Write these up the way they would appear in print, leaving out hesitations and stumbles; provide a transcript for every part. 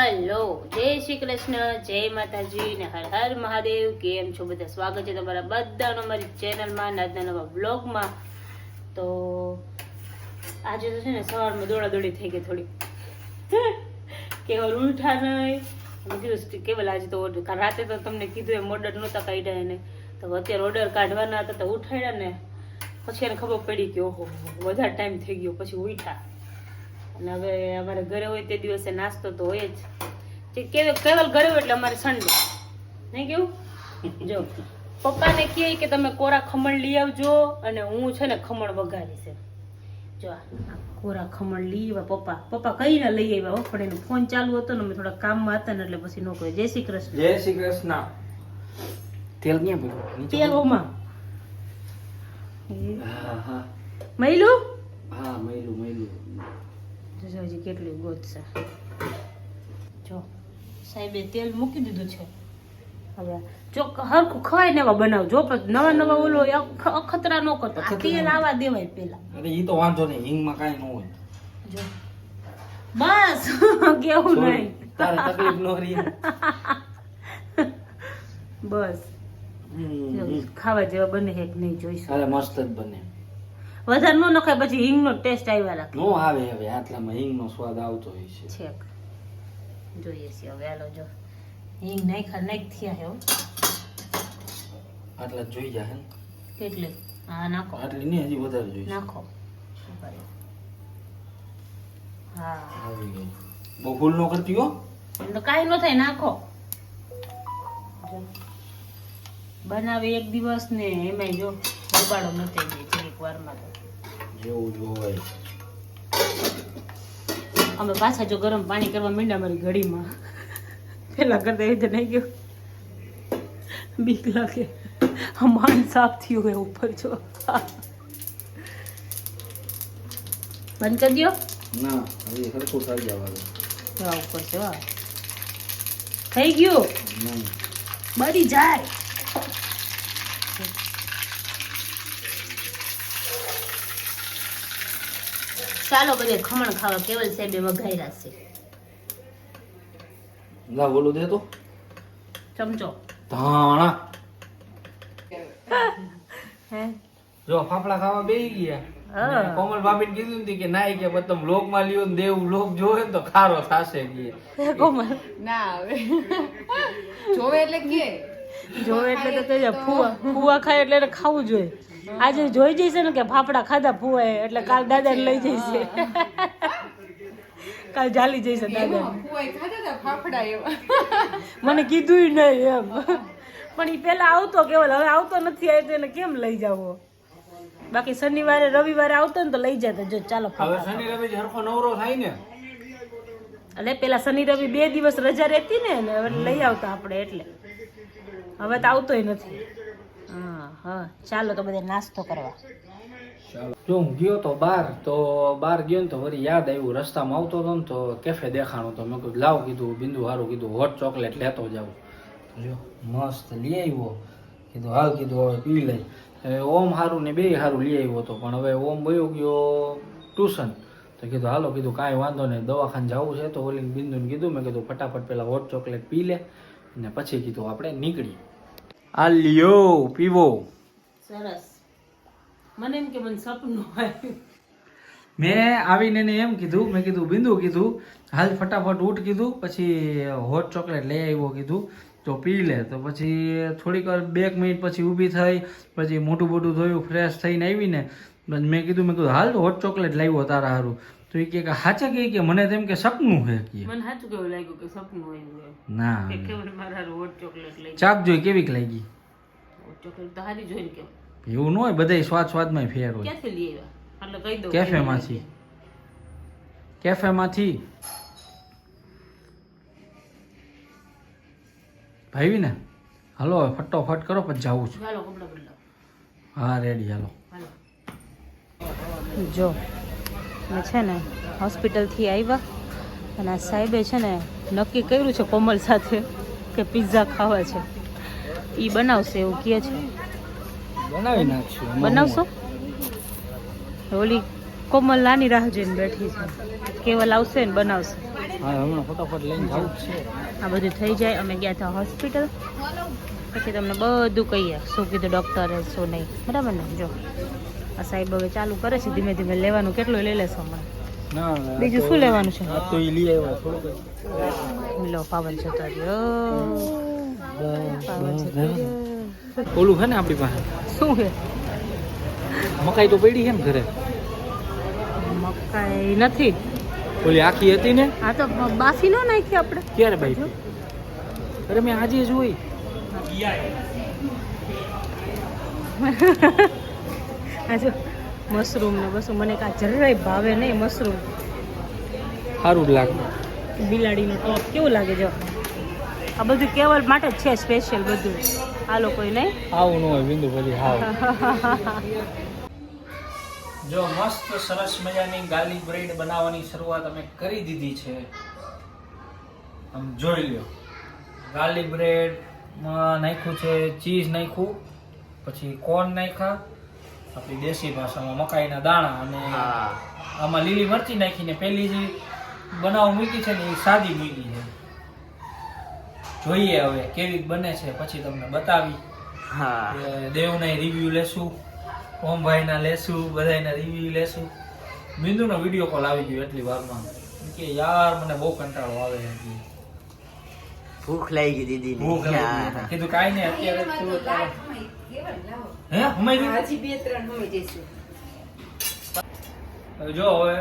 Hello, જય શ્રી કૃષ્ણ, જય માતાજી ને હર હર મહાદેવ. કેમ છો બધા? સ્વાગત છે તમારા બધાનો અમારી ચેનલમાં, આજના નવા બ્લોગમાં. તો આજે તો છે ને સવારમાં દોડાદોડી થઈ ગઈ થોડી. કેવલ ઉઠા નહીં. મેં કીધું કેવલ આજે તો રાતે તો તમને કીધું એમ ઓર્ડર નહોતા કાઢ્યા એને, તો અત્યારે ઓર્ડર કાઢવાના હતા તો ઉઠાડ્યા ને પછી એને ખબર પડી કે ઓહો વધારે ટાઈમ થઈ ગયો, પછી ઉઠા. અને હવે અમારે ઘરે હોય તે દિવસે નાસ્તો તો હોય જ. કેવલ ઘરે હોય એટલે અમારે સન્ડે નહીં. કેવું જો પપ્પાને કહે કે તમે કોરા ખમણ લઈ આવજો અને હું છે ને ખમણ વઘારીશ. જો આ કોરા ખમણ લઈ આવ્યા પપ્પા કઈને લઈ આવ્યા. પણ એનો ફોન ચાલુ હતો ને અમે થોડા કામમાં હતા ને એટલે પછી ન કહ્યું. જય શ્રી કૃષ્ણ. જય શ્રી કૃષ્ણ. તેલ ક્યાં પડ્યું? તેલ ઓમાં હા મૈલું. હા મૈલું હજી કેટલું ગોતશે. જો સાહેબે તેલ મૂકી દીધું છે. હવે જો હરખું ખવાય ને એવા બનાવજો. નવા નવા ઓલો અખતરા ન કરતો. તેલ આવા દેવાય પેલા. અરે ઈ તો વાંધો નહીં, હિંગમાં કાઈ ન હોય. જો બસ કેવું નહીં. તારે તકલીફ ન રહી. બસ ખાવા જેવા બને છે કે નહીં જોઈશું. અરે મસ્ત જ બને. વધારે નો નખાય પછી હિંગ નો ટેસ્ટ આવ્યા રાખે. નો આવે હવે આટલામાં હિંગ નો સ્વાદ આવતો હોય છે. છેક જોઈએ છે હવે. હાલો જો હિંગ નાખ થયા હે. આટલા જ જોઈ જાય. કેટલે? હા નાખો. આટલી નહીં, હજી વધારે જોઈશે. નાખો. હા આવી ગઈ. બહુ ફૂલ નો કરતી હો. એટલે કાંઈ ન થાય, નાખો. બનાવે એક દિવસ ને એમાંય જો ઉબાડો ન થઈ જાય છે એક વારમાં. તો જેવું જોવાય. અમે પાછા જો ગરમ પાણી કરવા માંડ્યા મારી ઘડીમાં. પેલા કરતા એ તો નહીં ગયો. બીક લાગે. માન સાફ થયું હોય ઉપર. જો બંધ કરી દો. ના હવે હરખું થઈ જવા દે. જવા ઉપર છે. વાહ થઈ ગયું. બળી જાય. ચાલો બધે ખમણ ખાવા. કેવલ સાહેબે વઘાર્યા છે. લા બોલું દે તો ચમચો. ધાણા. હે જો ફાફડા ખાવા બેહી ગયા. કોમલ ભાભી કીધું ને કે ના કે તમે લોક માં લ્યો ને દેવ લોક જોવે ને તો ખારો થાશે કે કોમલ ના આવે જોવે એટલે કે જોવે એટલે તો કહી ફુવા ખાય એટલે એને ખાવું જોઈએ. આજે જોઈ જઈશે ને કે ફાફડા ખાધા ફુવાએ એટલે કાલ દાદાને લઈ જઈશે. કાલ જાલી જઈશે દાદા. ફુવાઈ ખાધા હતા ફાફડા એવા. મને કીધું નહીં એમ. પણ એ પેલા આવતો કેવલ, હવે આવતો નથી. આવે તો એને કેમ લઈ જાવો? બાકી શનિવારે રવિવારે આવતો ને તો લઈ જતો. જો ચાલો હવે શનિ રવિ હરખો નવરો થાય ને એટલે પેલા શનિ રવિ 2 દિવસ રજા રહેતી ને હવે લઈ આવતા આપણે. એટલે હવે તો આવતોય નથી. હા ચાલો તો બધે નાસ્તો કરવા. જો હું ગયો તો બહાર ગયો ને તો વળી યાદ આવ્યું. રસ્તામાં આવતો હતો ને તો કેફે દેખાણો તો મેં કીધું લાવ, કીધું બિંદુ હારું, કીધું હોટ ચોકલેટ લેતો જાઉં. જો મસ્ત લઈ આવ્યો. કીધું હાલ, કીધું હવે પી લઈ. ઓમ હારું ને બે હારું લઈ આવ્યો હતો. પણ હવે ઓમ વયો ગયો ટ્યુશન. તો કીધું હાલો, કીધું કાંઈ વાંધો નહીં, દવાખાને જવું છે તો ઓલી બિંદુને કીધું, મેં કીધું ફટાફટ પેલા હોટ ચોકલેટ પી લે ને પછી કીધું આપણે નીકળી. આ લ્યો પીવો. સરસ. મને એમ કે મને સપનું આવ્યું. મેં આવીને એને એમ કીધું, મેં કીધું બિંદુ, કીધું હાલ ફટાફટ ઉઠ, કીધું પછી હોટ ચોકલેટ લઈ આવ્યો, કીધું તો પી લે. તો પછી થોડીક વાર 2 મિનિટ પછી ઊભી થઈ, પછી મોટું મોટું ધોયું, ફ્રેશ થઈને આવીને મેં કીધું હાલ હોટ ચોકલેટ લાવ્યો તારા હારું. તો એ કે સાચા કે મને તેમ કે સપનું છે કે. મને સાચું કેવું લાગ્યું કે સપનું આવ્યું. ના કે કેવું મારા હોટ ચોકલેટ લઈ. ચાક જોઈ કેવીક લાગી? હોટ ચોકલેટ તો હારી જોઈને કેવું. એવું ન હોય, બધાય સ્વાદમાં ફેર હોય. ક્યાંથી લઈ આવ્યા? એટલે કહી દઉં કેફેમાંથી ભાઈ ને. હાલો હવે ફટોફટ કરો પછી જાવું છું. ચાલો કપડા બદલાવો. હા રેડી, હાલો. જો મેં છે ને હોસ્પિટલથી આવ્યા અને આ સાહેબે છે ને નક્કી કર્યું છે કોમલ સાથે કે પિઝા ખાવા છે. એ બનાવશે એવું કહે છે. બનાવી નાખશું. બનાવશો? ઓલી કોમલ નાની રાહ જોઈને બેઠી છે. કેવલ આવશે ને બનાવશે. હા હમણાં ફટાફટ લઈને જવું જ છે. આ બધું થઈ જાય અમે ગયા હતા હોસ્પિટલ, પછી તમને બધું કહીએ શું કીધું ડૉક્ટરે શું નહીં, બરાબર ને? જો આ સાહેબ હવે ચાલુ કરે છે ધીમે ધીમે લેવાનું. કેટલું લઈ લેશો હમણાં? ના બીજું શું લેવાનું છે? આ તો ઈ લઈ આવ્યા થોડુંક લો પાવન જતો રહ્યો, પાવન જતો રહ્યો. ઓલું છે ને આપણી પાસે શું છે? મકાઈ તો પડી છે ને ઘરે, મકાઈ નથી. ઓલી આખી હતી ને આ તો બાસી નો નાખી આપણે. ક્યારે બાઈ? અરે મેં આજે જોઈ. આ જો મશરૂમ ને બસ મને કાં જરાય ભાવે નહીં મશરૂમ. સારું જ લાગે. બિલાડીનો ટોપ કેવું લાગે? જો આ બધું કેવલ માટે જ છે સ્પેશિયલ બધું, આ લોકોએ નહીં. આવું ન હોય બિંદુ પછી હાવ. જો મસ્ત સરસ મજાની ગાર્લિક બ્રેડ બનાવવાની શરૂઆત અમે કરી દીધી છે. આમ જોઈ લ્યો, ગાર્લિક બ્રેડ નાખ્યું છે, ચીઝ નાખ્યું, પછી કોર્ન નાખ્યા, આપણી દેશી ભાષામાં મકાઈના દાણા, અને આમાં લીલી મરચી નાખીને પેલી જે બનાવ મૂકી છે ને એ સાદી મૂકી છે. જોઈએ હવે કેવી બને છે, પછી તમને બતાવી. દેવના રિવ્યુ લેશું, ઓમભાઈના લેશું, બધાના રિવ્યુ લેશું. બિંદુનો વિડીયો કોલ આવી ગયો એટલી વારમાં કે યાર મને બહુ કંટાળો આવે છે. ભૂખ લાગી ગઈ દીદી ભૂખ લાગી ગઈ. કીધું કાંઈ નહીં અત્યારે થોડું ચાલો. હે હમાઈ ગયું? હજી 2-3 હોય જશે. જો હવે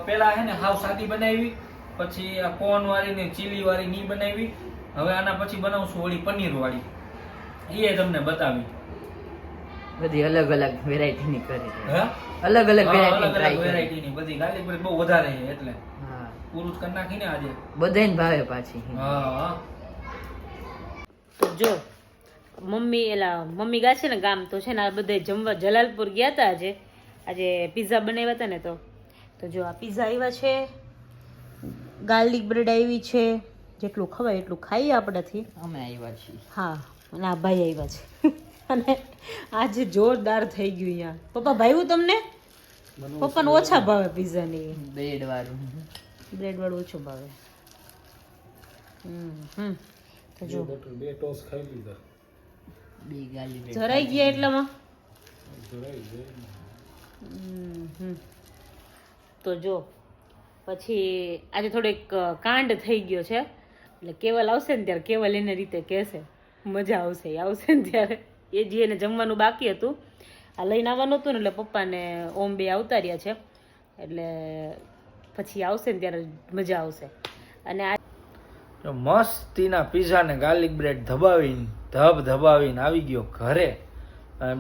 પેલા હે ને હાવ સાદી બનાવી, પછી આ કોર્ન વાળી ને ચીલી વાળી ની બનાવી. હવે આના પછી બનાવશું ઓલી પનીર વાળી, એ તમને બતાવી. બધી અલગ અલગ વેરાયટી ની કરી હે અલગ અલગ અલગ વેરાયટી અલગ ટ્રાય કરી. વેરાયટી ની બધી ગાર્લિક બ્રેડ બહુ વધારે છે એટલે હા પૂરું જ કરી નાખીને આજે. બધાને ભાવે પાછી. હા તો જો મમ્મી ગયા છે ને ગામ, તો છે ને આ બધે જમવા જલાલપુર ગયા હતા આજે પીઝા બનાવ્યા હતા ને, તો જો આ પીઝા આવ્યા છે, ગાર્લિક બ્રેડ આવી છે, જેટલું ખવાય એટલું ખાઈએ આપણાથી. અમે આવ્યા છીએ. હા અને આ ભાઈ આવ્યા છે અને આજે જોરદાર થઈ ગયું યાર. પપ્પા ભાવ્યું તમને? પપ્પાને ઓછા ભાવે પીઝા ની, બ્રેડ વાળું. બ્રેડ વાળું ઓછું ભાવે. તો જો બે ટોસ ખાઈ લીધા. બી ગાલી બ્રેડ જરાઈ ગયા એટલામાં. તો જો પછી આજે થોડોક કાંડ થઈ ગયો છે, એટલે કેવલ આવશે ને ત્યારે કેવલ એને રીતે કહેશે, મજા આવશે. એ આવશે ને ત્યારે એ જે એને જમવાનું બાકી હતું આ લઈને આવવાનું હતું ને, એટલે પપ્પાને ઓમ બે આવતા રહ્યા છે, એટલે પછી આવશે ને ત્યારે મજા આવશે. અને આ મસ્તીના પીઝા ને ગાર્લિક બ્રેડ ધબાવીને આવી ગયો ઘરે.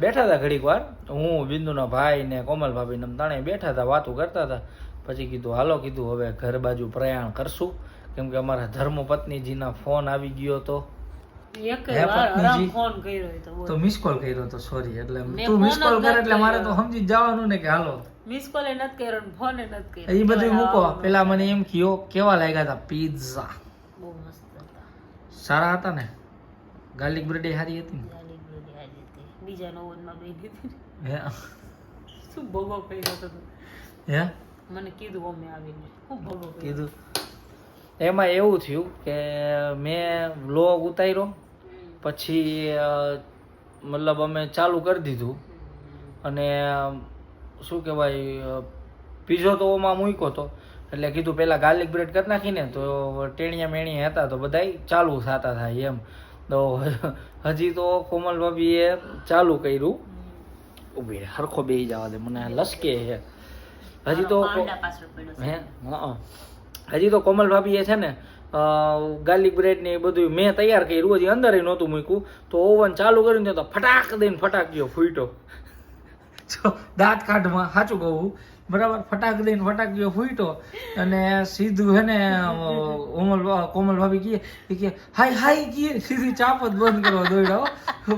બેઠા હતા ઘડીક વાર, હું બિંદુના ભાઈ ને કોમલ ભાભી ને ત્રણેય બેઠા હતા, વાતો કરતા હતા. પછી કીધું હાલો, કીધું હવે ઘર બાજુ પ્રયાણ કરશું, કેમ કે અમારા ધર્મપત્નીજીના ફોન આવી ગયો હતો. એક વાર આરામ ફોન કર્યો હોય તો મિસ કોલ કર્યો હતો, સોરી. એટલે તું મિસ કોલ કરે એટલે મારે તો સમજી જવાનું ને કે હાલો. મિસ કોલ એ નથી કર્યો, ફોન એ નથી કર્યો. એ બધું મૂકો. પેલા મને એમ કયો કેવા લાગ્યા હતા પીઝા? બહુ મસ્ત હતા. સારા હતા ને? ગાર્લિક બ્રેડ એ સારી હતી ને? ગાર્લિક બ્રેડ આવી હતી, બીજા ઓવનમાં બેઠી હતી. હે શું ભોગો કર્યો હતો? હે મને કીધું અમે આવીને હું ભોગો કર્યો. કીધું. એમાં એવું થયું કે મેં વ્લોગ ઉતાર્યો, પછી મતલબ અમે ચાલુ કરી દીધું, અને શું કહેવાય પીઝો તો ઓમાં મૂક્યો હતો, એટલે કીધું પહેલાં ગાર્લિક બ્રેડ કરી નાખીને તો ટેણિયા મેણિયા હતા તો બધાય ચાલુ થતા થાય એમ. તો હજી તો કોમલ ભાભીએ ચાલુ કર્યું. ઉભી હરખો બેસી જવા દે, મને લસકે છે હજી તો. હે હા, હજી તો કોમલ ભાભીએ છે ને ગાર્લિક બ્રેડ ને એ બધું મેં તૈયાર કર્યું, હજી અંદર નહોતું મૂક્યું, તો ઓવન ચાલુ કર્યું ને તો ફટાક દઈને ફટાક ગયો ફૂટ્યો. દાંત કાઢમાં સાચું કહું બરાબર, ફટાક દઈને ફટાક ગયો ફૂટ્યો, અને સીધું હે ને કોમલ ભાભી કે હાય હાય કીએ, સીધી ચાપ જ બંધ કરવા દોડ્યો.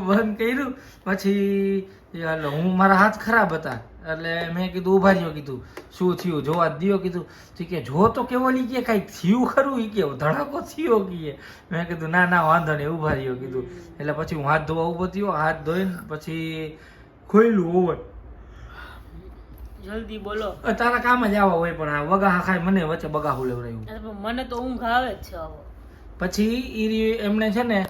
બંધ કર્યું પછી એટલે હું મારા હાથ ખરાબ હતા, એટલે મેં કીધું ઉભા રહ્યો, કીધું શું થયું જોવા દિયો, કીધું કે જો તો કેવો લી કે કાંઈક થયું ખરું, એ કે ધડાકો થયો કીએ. મેં કીધું ના ના વાંધો નહીં ઉભા રહ્યો કીધું. એટલે પછી હું હાથ ધોવા ઊભો થયો, હાથ ધોઈને પછી ખોલ્યું ઓવન. જલ્દી બોલો. તારા કામ જ આવા હોય, પણ આ વગાહા ખાય મને વચ્ચે બગાહું લેવડાવ્યું. અરે પણ મને તો ઊંઘ આવે જ છે હવે. પછી એમણે છે ને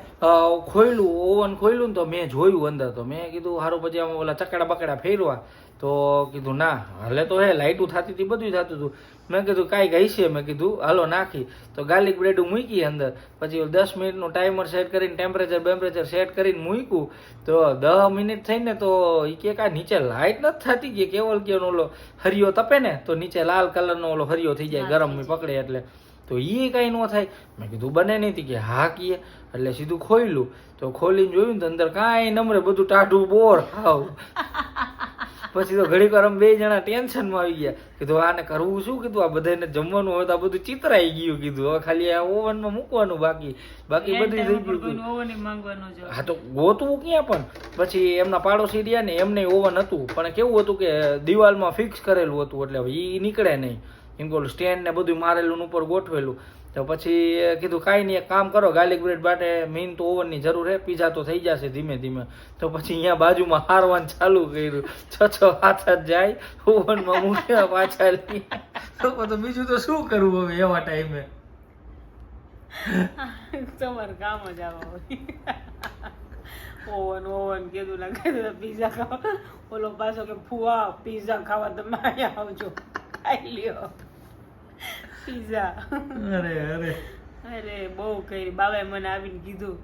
ખોયલું, ઓવન ખોયલું ને તો મેં જોયું અંદર, તો મેં કીધું સારું. પછી આમાં ઓલા ચકડા બકડા ફેરવા, તો કીધું ના હાલે તો હે, લાઇટું થતી હતી, બધું થતું હતું. મેં કીધું કાંઈ ગઈ છે, મેં કીધું હાલો નાખી. તો ગાર્લિક બ્રેડ મૂકી અંદર, પછી 10 મિનિટનું ટાઈમર સેટ કરીને ટેમ્પરેચર સેટ કરીને મૂક્યું. તો 10 મિનિટ થઈને તો એ કે કાંઈ નીચે લાઇટ નથી થતી, કે કેવલ કે ઓલો હરિયો તપે ને તો નીચે લાલ કલરનો ઓલો હરિયો થઈ જાય, ગરમ પકડે એટલે. તો એ કાંઈ ન થાય. મેં કીધું બને નહીં હતી, કે હા કીએ. એટલે સીધું ખોલ્યું, તો ખોલીને જોયું ને તો અંદર કાંઈ નમરે, બધું ટાઢું બોર હાવ. પછી તો ઘડીક વાર અમે 2 જણા ટેન્શનમાં આવી ગયા. કીધું આને કરવું શું, કીધું આ બધાને જમવાનું હોય તો આ બધું ચિતરાઈ ગયું. કીધું હવે ખાલી આ ઓવનમાં મૂકવાનું બાકી બધું થઈ ગયું. ઓવન માંગવાનો છે. હા તો ગોતવું ક્યાં પણ. પછી એમના પાડોશી રહ્યા ને એમને ઓવન હતું, પણ કેવું હતું કે દિવાલમાં ફિક્સ કરેલું હતું, એટલે એ નીકળે નહીં. એમ કે સ્ટેન્ડ ને બધું મારેલું ઉપર ગોઠવેલું. તો પછી કીધું કાંઈ નહીં, એક કામ કરો, ગાર્લિક બ્રેડ માટે મેઇન તો ઓવનની જરૂર છે, પીઝા તો થઈ જશે ધીમે ધીમે. તો પછી અહીંયા બાજુમાં હારવાનું ચાલુ કર્યું. 6-7 જાય ઓવનમાં મૂક્યા, પાછા લઈ. તો બીજું તો શું કરવું હવે એવા ટાઈમે. તમારું કામ જ આવા હોય. ઓવન કીધું ના કીધું પીઝા ખાવા, ઓલો પાછો કે ફુવા પીઝા ખાવા તમે અહીંયા આવજો, ખાઈ લ્યો પીઝા. અરે બહુ કરી બાબાએ મને આવીને કીધું,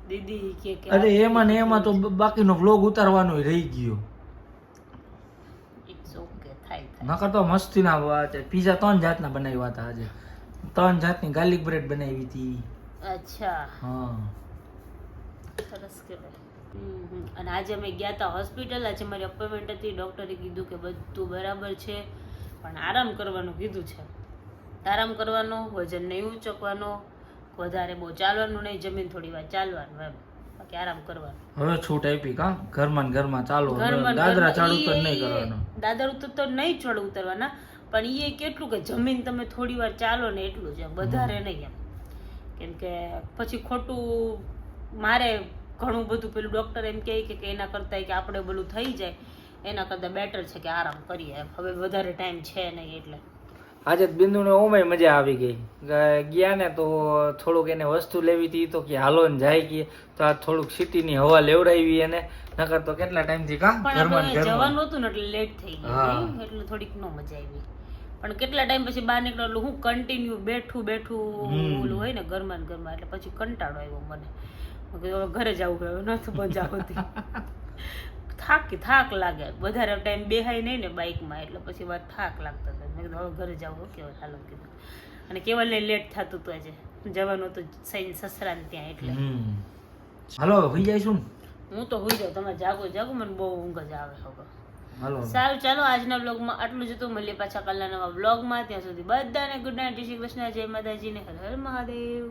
દીદી કે અરે એમાં ને એમાં તો બાકીનો વ્લોગ ઉતારવાનો રહી ગયો. ઇટ્સ ઓકે, થાય. નકર તો મસ્તીના વાત. પીઝા 3 જાતના બનાવ્યા હતા આજે. 3 જાતની ગાર્લિક બ્રેડ બનાવી હતી. અચ્છા, હા સરસ કહેવાય. અને આજે અમે ગયા હતા હોસ્પિટલ. આજે મારી અપોઇન્ટમેન્ટ હતી. ડૉક્ટરે કીધું કે બધું બરાબર છે, પણ આરામ કરવાનું કીધું છે. આરામ કરવાનો, વજન નહીં ઊંચકવાનો, વધારે બહુ ચાલવાનું નહીં, જમીન થોડી વાર ચાલવાનું, એમ બાકી આરામ કરવાનો. હવે છૂટ આપી કા, ઘરમાં ને ઘરમાં ચાલો, દાદરા ચાલુ તો નહીં કરવાનો. દાદર તો નહીં ચડ ઉતરવાના, પણ એ કેટલું કે જમીન તમે થોડી વાર ચાલો ને એટલું છે, વધારે નહીં એમ. કેમ કે પછી ખોટું મારે ઘણું બધું પેલું ડૉક્ટર એમ કહે કે એના કરતાં કે આપણે બધું થઈ જાય એના કરતાં બેટર છે કે આરામ કરીએ. હવે વધારે ટાઈમ છે નહીં એટલે. આજે બિંદુને ઓમેય મજા આવી ગઈ. ગયા ને તો થોડુંક એને વસ્તુ લેવી હતી, તો કે હાલો ને જાય કે, તો આ થોડુંક સિટીની હવા લેવડાવી એને. નકર તો કેટલા ટાઈમથી કા ઘરમાં જવાનું હતું ને એટલે લેટ થઈ ગયું, એટલે થોડીક નો મજા આવી. પણ કેટલા ટાઈમ પછી બહાર નીકળો એટલે હું કન્ટિન્યુ બેઠું ઓલું હોય ને ઘરમાં ને ઘરમાં, એટલે પછી કંટાળો આવ્યો મને. ઘરે જવું ગયું નથી મજા આવતી. થાક લાગે, વધારે ટાઈમ બેહાય નહીં ને બાઇકમાં, એટલે પછી વાત થાક લાગતો હતો. મેં કીધું હવે ઘરે જાવ, કેવલ હાલો કીધું. અને કેવલને લેટ થતું હતું, આજે જવાનું હતું સસરાને ત્યાં, એટલે હાલો હોઈ જઈશું. હું તો હોઈ જાઉં, તમે જાગો, મને બહુ ઊંઘ જ આવે હવે. હાલો સારું, ચાલો આજના બ્લોગમાં આટલું જ હતું. મળીએ પાછા કાલના નવા બ્લોગમાં. ત્યાં સુધી બધાને ગુડ નાઇટ, જય શ્રી કૃષ્ણ, જય માતાજી ને હર હર મહાદેવ.